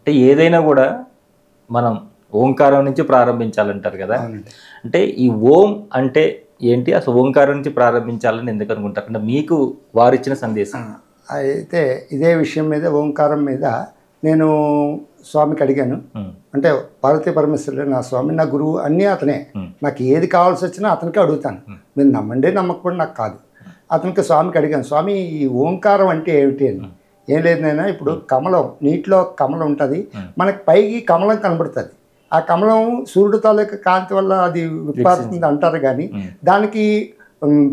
అంటే ఏదైనా కూడా మనం ఓంకారం నుంచి ప్రారంభించాలంటారు కదా. అంటే ఈ ఓం అంటే ఏంటి, అసలు ఓంకారం నుంచి ప్రారంభించాలని ఎందుకు అనుకుంటారు? అంటే మీకు వారు ఇచ్చిన సందేశం. అయితే ఇదే విషయం మీద, ఓంకారం మీద నేను స్వామికి అడిగాను. అంటే పార్వతీ పరమేశ్వరుడు నా స్వామి, నా గురువు, అన్నీ అతనే. నాకు ఏది కావాల్సి వచ్చినా అతనికే అడుగుతాను. మీరు నమ్మండి నమ్మకపోండి నాకు కాదు. అతనికి స్వామికి అడిగాను, స్వామి ఈ ఓంకారం అంటే ఏమిటి అని. ఏం లేదు నైనా, ఇప్పుడు కమలం, నీటిలో కమలం ఉంటుంది, మనకి పైకి కమలం కనబడుతుంది. ఆ కమలం సూర్యుడు తాలూకా కాంతి వల్ల అది విప్పారుతుంది అంటారు, కానీ దానికి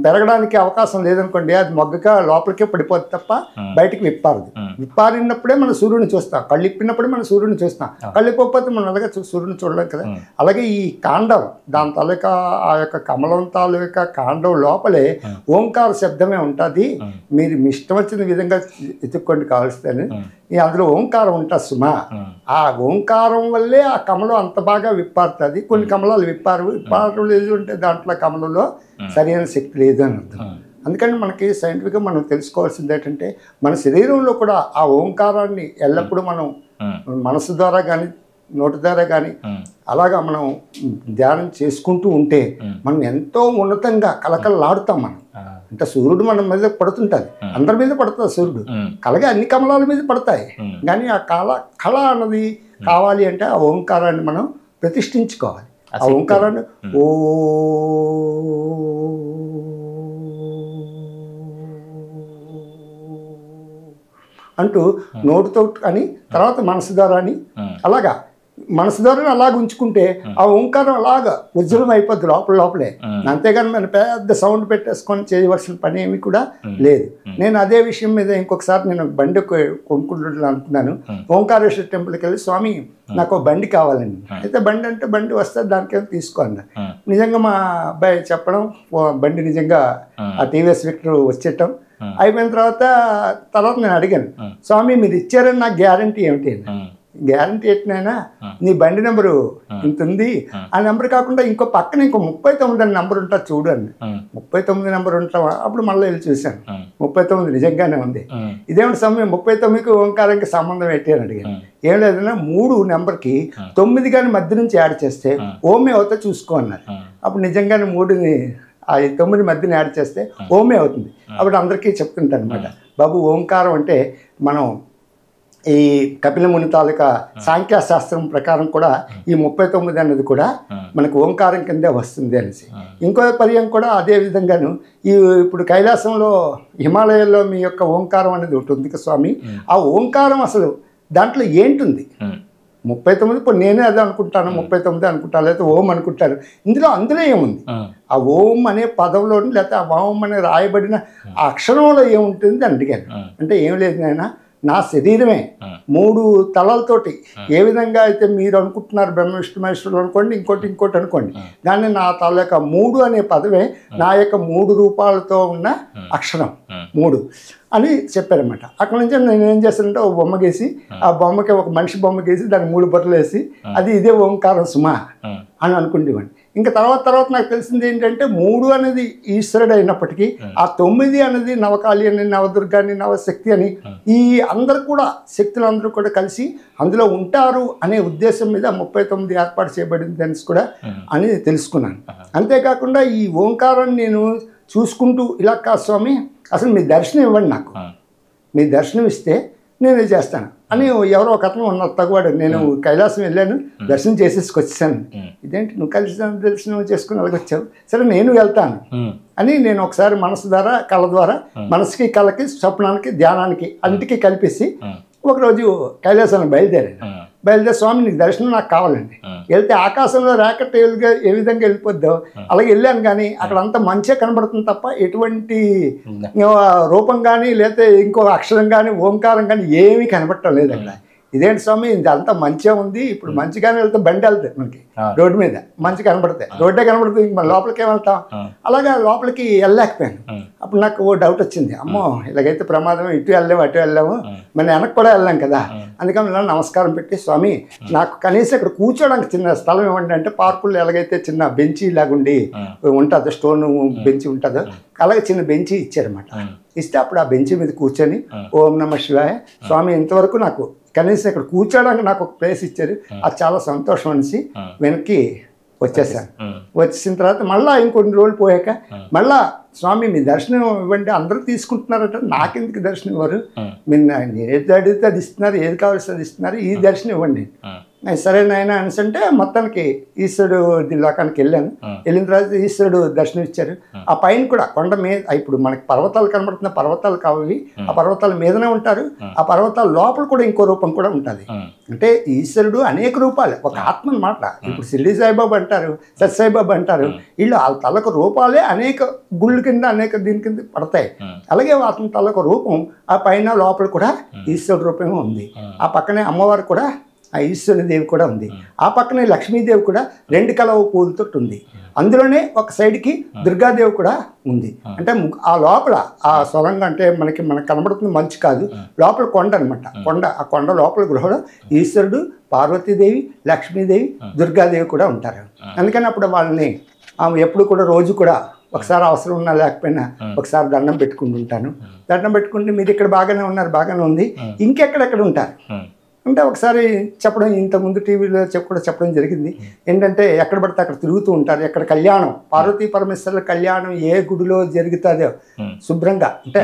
పెరగడానికి అవకాశం లేదనుకోండి, అది మొగ్గగా లోపలికే పడిపోద్ది తప్ప బయటికి విప్పారదు. విప్పారినప్పుడే మనం సూర్యుని చూస్తాం, కళ్ళు ఇప్పినప్పుడే మనం సూర్యుని చూస్తాం. కళ్ళు ఇప్పకపోతే మనం అలాగే సూర్యుని చూడలేం కదా. అలాగే ఈ కాండం, దాని తాలూకా ఆ యొక్క కమలం తాలూకా కాండం లోపలే ఓంకార శబ్దమే ఉంటుంది. మీరు మీ ఇష్టం వచ్చిన విధంగా ఎత్తుక్కోండి కావలిస్తేనే, అందులో ఓంకారం ఉంటుంది సుమా. ఆ ఓంకారం వల్లే ఆ కమలం అంత బాగా విప్పారుతుంది. కొన్ని కమలాలు విప్పారు లేదు అంటే దాంట్లో కమలంలో సరైన శక్తి లేదు అని అర్థం. అందుకని మనకి సైంటిఫిక్గా మనం తెలుసుకోవాల్సింది ఏంటంటే, మన శరీరంలో కూడా ఆ ఓంకారాన్ని ఎల్లప్పుడూ మనం మనసు ద్వారా కానీ నోటి ద్వారా కానీ అలాగా మనం ధ్యానం చేసుకుంటూ ఉంటే మనం ఎంతో ఉన్నతంగా కలకలలాడుతాం. మనం అంటే సూర్యుడు మన మీద పడుతుంటుంది, అందరి మీద పడుతుంది సూర్యుడు, కలగా అన్ని కమలాల మీద పడతాయి. కానీ ఆ కళ అన్నది కావాలి అంటే ఆ ఓంకారాన్ని మనం ప్రతిష్ఠించుకోవాలి. ఆ ఓంకారాన్ని ఓ అంటూ నోటితో అని, తర్వాత మనసు ద్వారా అని, అలాగా మనసు ద్వారా అలాగ ఉంచుకుంటే ఆ ఓంకారం అలాగా ఉజ్వలం అయిపోద్ది లోపలే. అంతేగాని మనం పెద్ద సౌండ్ పెట్టేసుకొని చేయవలసిన పని ఏమి కూడా లేదు. నేను అదే విషయం మీద ఇంకొకసారి నేను బండి కొనుక్కుంటున్నాను అనుకున్నాను. ఓంకారేశ్వర టెంపుల్కి వెళ్ళి, స్వామి నాకు బండి కావాలండి. అయితే బండి అంటే బండి వస్తే దానికేమో తీసుకోండి. నిజంగా మా అబ్బాయి చెప్పడం, బండి నిజంగా ఆ టీవీఎస్ విక్టర్ వచ్చేయటం అయిపోయిన తర్వాత నేను అడిగాను, స్వామి మీరు ఇచ్చారని నాకు గ్యారంటీ ఏమిటి? గ్యారంటీ ఎట్టినైనా నీ బండి నెంబరు ఇంత ఉంది, ఆ నెంబర్ కాకుండా ఇంకో పక్కన ఇంకో 39 అని నెంబర్ ఉంటుంది చూడు అని. 39 నెంబర్ ఉంటావా? అప్పుడు మళ్ళీ వెళ్ళి చూశాను, 39 నిజంగానే ఉంది. ఇదేమిటి సమయం 39కి ఓంకారానికి సంబంధం ఏంటి అని అడిగాను. ఏం లేదన్నా 3 నెంబర్కి 9 కానీ మధ్య నుంచి యాడ్ చేస్తే ఓమే అవుతా చూసుకో అన్నారు. అప్పుడు నిజంగానే 3ని ఆ 9 మధ్యని యాడ్ చేస్తే ఓమే అవుతుంది. అప్పుడు అందరికీ చెప్తుంటాను అనమాట, బాబు ఓంకారం అంటే మనం ఈ కపిల ముని తాలూకా సాంఖ్యశాస్త్రం ప్రకారం కూడా ఈ 39 అన్నది కూడా మనకు ఓంకారం కిందే వస్తుంది అనేసి. ఇంకో పర్యం కూడా అదే విధంగాను ఇప్పుడు కైలాసంలో హిమాలయాల్లో మీ యొక్క ఓంకారం అనేది ఒకటి ఉంది స్వామి. ఆ ఓంకారం అసలు దాంట్లో ఏంటుంది? 39 ఇప్పుడు నేనే అదే అనుకుంటాను, 39 అనుకుంటాను, లేకపోతే ఓం అనుకుంటారు. అందులో ఏముంది? ఆ ఓం అనే పదంలో లేకపోతే ఆ ఓం అనే రాయబడిన ఆ అక్షరంలో ఏముంటుంది అని అడిగాను. అంటే ఏం లేదు నాయన, నా శరీరమే 3 తలలతోటి ఏ విధంగా అయితే మీరు అనుకుంటున్నారు బ్రహ్మ విష్ణు మహేశ్వరులు అనుకోండి, ఇంకోటి అనుకోండి, దాన్ని నా తాలూకా 3 అనే పదమే నా యొక్క 3 రూపాలతో ఉన్న అక్షరం 3 అని చెప్పారన్నమాట. అక్కడ నుంచి నేను ఏం చేస్తానంటే ఒక బొమ్మ గీసి, ఆ బొమ్మకి ఒక మనిషి బొమ్మ గీసి దానికి 3 బొట్టలు వేసి అది ఇదే ఓంకారం సుమా అని అనుకుంటేవాడిని. ఇంకా తర్వాత నాకు తెలిసింది ఏంటంటే 3 అనేది ఈశ్వరుడు అయినప్పటికీ ఆ 9 అనేది నవకాళి అని, నవదుర్గ అని, నవశక్తి అని, ఈ అందరు కూడా శక్తులు అందరూ కూడా కలిసి అందులో ఉంటారు అనే ఉద్దేశం మీద 39 ఏర్పాటు చేయబడింది అనేసి కూడా అని తెలుసుకున్నాను. అంతేకాకుండా ఈ ఓంకారాన్ని నేను చూసుకుంటూ ఇలా కాదు స్వామి, అసలు మీ దర్శనం ఇవ్వండి, నాకు మీ దర్శనం ఇస్తే నేను చేస్తాను అని ఎవరో ఒక అతను ఉన్నారు తగ్గవాడు. నేను కైలాసం వెళ్ళాను, దర్శనం చేసేసుకొచ్చాను. ఇదేంటి నువ్వు దర్శనం చేసుకుని అలాగొచ్చావు, సరే నేను వెళ్తాను అని నేను ఒకసారి మనసు ద్వారా, కళ ద్వారా, మనసుకి కళకి స్వప్నానికి ధ్యానానికి అన్నిటికీ కల్పిసి ఒకరోజు కైలాసానికి బయలుదేరి స్వామి నీకు దర్శనం నాకు కావాలండి. వెళ్తే ఆకాశంలో రాకెట్ ఏ విధంగా వెళ్ళిపోద్దో అలాగే వెళ్ళాను. కానీ అక్కడ అంతా మంచిగా కనబడుతుంది తప్ప ఎటువంటి రూపం కానీ లేకపోతే ఇంకో అక్షరం కానీ ఓంకారం కానీ ఏమీ కనబడటం లేదు అక్కడ. ఇదేంటి స్వామి ఇది అంతా మంచిగా ఉంది, ఇప్పుడు మంచిగానే వెళ్తే బండి వెళ్తాయి మనకి, రోడ్డు మీద మంచి కనబడతాయి, రోడ్డే కనబడుతుంది, ఇంక మన లోపలికి వెళ్తాం. అలాగా లోపలికి వెళ్ళలేకపోయాను. అప్పుడు నాకు ఓ డౌట్ వచ్చింది, అమ్మో ఇలాగైతే ప్రమాదం, ఇటు వెళ్ళాము అటు వెళ్ళాము, మన వెనక్కి కూడా వెళ్ళాం కదా. అందుకని ఇలా నమస్కారం పెట్టి, స్వామి నాకు కనీసం ఇక్కడ కూర్చోడానికి చిన్న స్థలం ఇవ్వండి అంటే, పార్కుల్లో ఎలాగైతే చిన్న బెంచీ లాగుండి ఉంటుందో, స్టోన్ బెంచ్ ఉంటుందో అలాగే చిన్న బెంచీ ఇచ్చారన్నమాట. ఇస్తే అప్పుడు ఆ బెంచీ మీద కూర్చొని ఓం నమః శివాయ, స్వామి ఇంతవరకు నాకు కనీసం ఇక్కడ కూర్చోడానికి నాకు ఒక ప్లేస్ ఇచ్చారు, అది చాలా సంతోషం అనేసి వెనక్కి వచ్చేసాను. వచ్చేసిన తర్వాత మళ్ళీ ఇంకొన్ని రోజులు పోయాక మళ్ళా స్వామి మీ దర్శనం ఇవ్వండి, అందరూ తీసుకుంటున్నారంటే నాకెందుకు దర్శనం ఇవ్వరు, మీరు ఏది అడిగితే అది ఇస్తున్నారు, ఏది కావాల్సి అది ఇస్తున్నారు, ఈ దర్శనం ఇవ్వండి. సరే నాయన అనేసి అంటే మొత్తానికి ఈశ్వరుడు లోకానికి వెళ్ళాను. వెళ్ళిన తర్వాత ఈశ్వరుడు దర్శనం ఇచ్చారు. ఆ పైన కూడా కొండ మీద ఇప్పుడు మనకి పర్వతాలు కనబడుతున్న పర్వతాలు కావాలి, ఆ పర్వతాల మీదనే ఉంటారు. ఆ పర్వతాల లోపల కూడా ఇంకో రూపం కూడా ఉంటుంది. అంటే ఈశ్వరుడు అనేక రూపాలు, ఒక ఆత్మ అన్నమాట. ఇప్పుడు షిరిడి సాయిబాబా అంటారు, సత్యసాయిబాబా అంటారు, వీళ్ళు వాళ్ళ తలకు రూపాలే అనేక గుళ్ళు కింద అనేక దీని కింద పడతాయి. అలాగే అతని తలకు రూపం ఆ పైన లోపల కూడా ఈశ్వరుడు రూపమే ఉంది. ఆ పక్కనే అమ్మవారు కూడా, ఆ ఈశ్వరీదేవి కూడా ఉంది. ఆ పక్కనే లక్ష్మీదేవి కూడా 2 కలవ పూలతో ఉంది. అందులోనే ఒక సైడ్కి దుర్గాదేవి కూడా ఉంది. అంటే ఆ లోపల ఆ సొరంగం అంటే మనకి కనబడుతుంది మంచు కాదు, లోపల కొండ అనమాట. ఆ కొండ లోపల గృహంలో ఈశ్వరుడు, పార్వతీదేవి, లక్ష్మీదేవి, దుర్గాదేవి కూడా ఉంటారు. అందుకని అప్పుడు వాళ్ళని ఎప్పుడు కూడా రోజు కూడా ఒకసారి అవసరం ఉన్నా లేకపోయినా ఒకసారి దండం పెట్టుకుంటుంటాను. దండం పెట్టుకుంటే మీరు ఇక్కడ బాగానే ఉన్నారు, బాగానే ఉంది, ఇంకెక్కడెక్కడ ఉంటారు అంటే ఒకసారి చెప్పడం, ఇంతకుముందు టీవీలో చెప్పడం జరిగింది. ఏంటంటే ఎక్కడ పడితే అక్కడ తిరుగుతూ ఉంటారు. ఎక్కడ కళ్యాణం, పార్వతీ పరమేశ్వరుల కళ్యాణం ఏ గుడిలో జరుగుతుందో శుభ్రంగా అంటే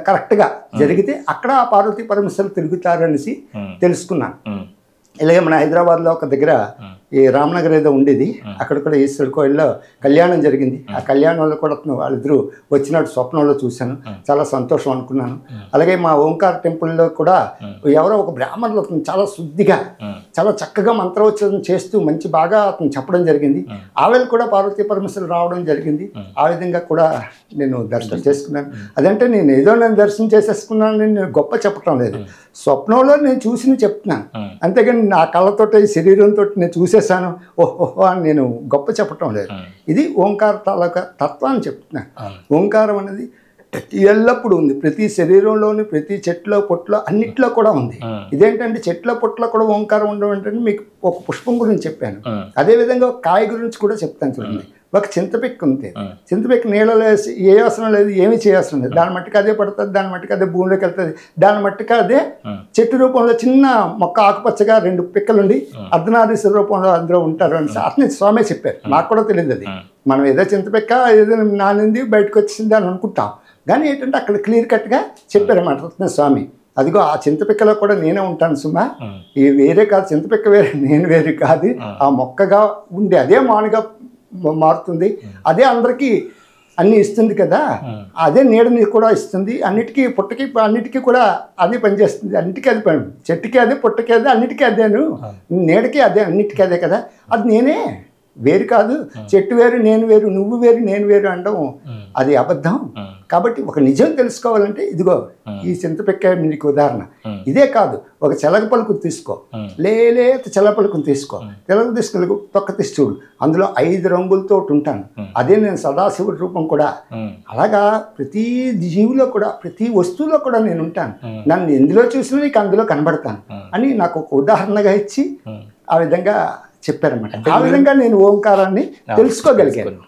కరెక్ట్గా జరిగితే అక్కడ ఆ పార్వతీ పరమేశ్వరులు తిరుగుతారు అనేసి తెలుసుకున్నాను. ఇలాగే మన హైదరాబాద్లో ఒక దగ్గర ఈ రామనగర్ ఏదో ఉండేది, అక్కడ కూడా ఈశ్వరుడి కోయిల్లో కళ్యాణం జరిగింది. ఆ కళ్యాణంలో కూడా వాళ్ళిద్దరూ వచ్చినట్టు స్వప్నంలో చూశాను, చాలా సంతోషం అనుకున్నాను. అలాగే మా ఓంకార్ టెంపుల్లో కూడా ఎవరో ఒక బ్రాహ్మణులు అతను చాలా శుద్ధిగా చాలా చక్కగా మంత్రోచ్చరణ చేస్తూ మంచి బాగా అతను చెప్పడం జరిగింది. ఆవిడ కూడా పార్వతీ పరమేశ్వరులు రావడం జరిగింది. ఆ విధంగా కూడా నేను దర్శనం చేసుకున్నాను. అదంటే నేను దర్శనం చేసేసుకున్నాను, నేను గొప్ప చెప్పటం లేదు, స్వప్నంలో నేను చూసి చెప్తున్నాను. అంతేగాని నా కళ్ళతోటి శరీరంతో నేను చూసేసాను ఓహోహో అని నేను గొప్ప చెప్పటం లేదు. ఇది ఓంకార తాలూకా తత్వాన్ని చెప్తున్నాను. ఓంకారం అనేది ఎల్లప్పుడూ ఉంది, ప్రతి శరీరంలోని ప్రతి చెట్లో పొట్లో అన్నిట్లో కూడా ఉంది. ఇదేంటంటే చెట్ల పొట్లో కూడా ఓంకారం ఉండడం ఏంటంటే మీకు ఒక పుష్పం గురించి చెప్పాను, అదేవిధంగా ఒక కాయ గురించి కూడా చెప్తాను. చూడండి, ఒక చింతపిక్క ఉంది, చింతపిక్క నీళ్ళలో వేసి ఏ అవసరం లేదు, ఏమీ చేయవసరం లేదు, దాని మట్టుకు అదే పడుతుంది, దాని మట్టుకు అదే భూమిలోకి వెళ్తుంది, దాని మట్టుకు అదే చెట్టు రూపంలో చిన్న మొక్క ఆకుపచ్చగా 2 పిక్కలుండి అర్ధనారీశ్వర రూపంలో అందరూ ఉంటారు అని అతని స్వామి చెప్పారు. నాకు కూడా తెలియదు అది, మనం ఏదో చింతపిక్క ఏదో నానింది బయటకు వచ్చింది అని అనుకుంటాం, కానీ ఏంటంటే అక్కడ క్లియర్ కట్గా చెప్పారన్నమాట రత్న స్వామి. అదిగో ఆ చింతపిక్కలో కూడా నేనే ఉంటాను సుమా, ఈ వేరే కాదు, చింతపిక్క వేరే నేను వేరే కాదు, ఆ మొక్కగా ఉండి అదే మానుగా మారుతుంది, అదే అందరికీ అన్ని ఇస్తుంది కదా, అదే నీడని కూడా ఇస్తుంది, అన్నిటికీ పుట్టకి అన్నిటికీ కూడా అదే పనిచేస్తుంది, అన్నిటికీ అది పని, చెట్టుకి అదే పుట్టకి అదే అన్నిటికీ అదేను, నీడకి అదే అన్నిటికీ అదే కదా, అది నేనే వేరు కాదు, చెట్టు వేరు నేను వేరు, నువ్వు వేరు నేను వేరు అనడం అది అబద్ధం. కాబట్టి ఒక నిజం తెలుసుకోవాలంటే ఇదిగో ఈ చింతపిక్క నీకు ఉదాహరణ. ఇదే కాదు, ఒక చెలగ పలుకుని తీసుకో, లేత చెలగ పలుకుని తీసుకో, తెలగ తీసుకుని తొక్క తీసి చూడు, అందులో 5 రంగులతో ఉంటాను, అదే నేను సదాశివుడి రూపం కూడా. అలాగా ప్రతి జీవిలో కూడా ప్రతి వస్తువులో కూడా నేను ఉంటాను, నన్ను ఎందులో చూసినా నీకు అందులో కనబడతాను అని నాకు ఒక ఉదాహరణగా ఇచ్చి ఆ విధంగా చెప్పారన్నమాట. ఆ విధంగా నేను ఓంకారాన్ని తెలుసుకోగలిగాను.